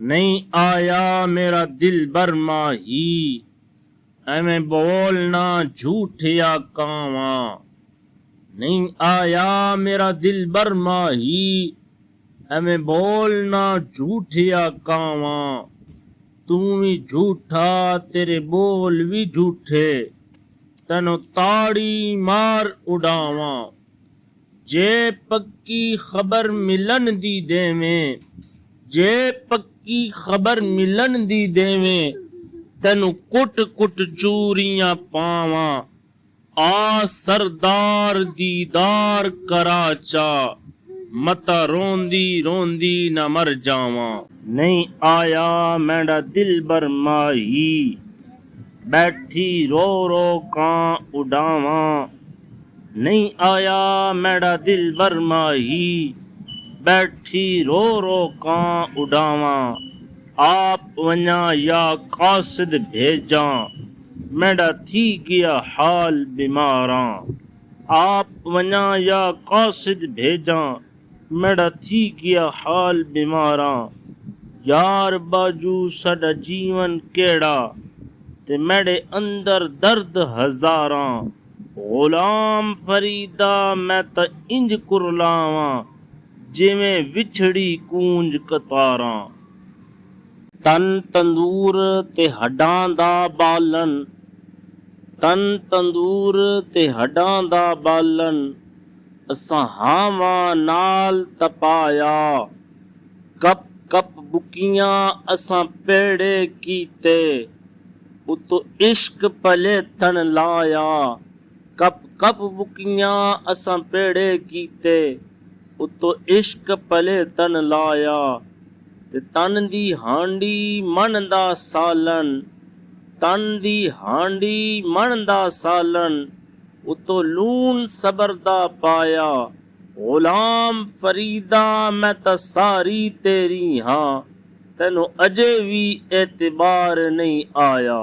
نہیں آیا میرا دل بر ماہی ایویں بولنا جھوٹیا کاواں نہیں آیا میرا دل بر ماہی ایویں بولنا جھوٹیا کاواں تو بھی جھوٹا تیرے بول بھی جھوٹے تینوں تاڑی مار اڈاواں جے پکی خبر ملن دی دیویں جے پکی خبر ملن دی دیویں تینوں کٹ کٹ چوریاں پاواں آ سردار دیدار کراچا متا روندی روندی نہ مر جاواں نہیں آیا میرا دل بر ماہی بیٹھی رو رو کاں اڈاواں نہیں آیا میرا دل بر ماہی بیٹھی رو رو کاں اڈاواں آپ ونجا یا قاصد بھیجاں میرا تھی گیا حال بیماراں آپ ونجا یا قاصد بھیجاں میرا تھی گیا حال بیماراں یار باجو ساڈا جیون کیڑا تے میرے اندر درد ہزاراں غلام فریدا میں تا انج کرلاواں جویں وچھڑی کونج کتاراں تن تندور تے ہڈاں دا بالن تن تندور تے ہڈاں دا بالن اساں ہاواں نال تپایا کپ کپ بکیاں اساں پیڑے کیتے اتو عشق پلے تھن لایا کپ کپ بکیاں اساں پیڑے کیتے اتو عشق پلے تن لایا تے تن دی ہانڈی من دا سالن تن دی ہانڈی من دا سالن اتو لون صبر دا پایا غلام فریدا میں تا ساری تیری ہاں تینوں اجے وی اعتبار نہیں آیا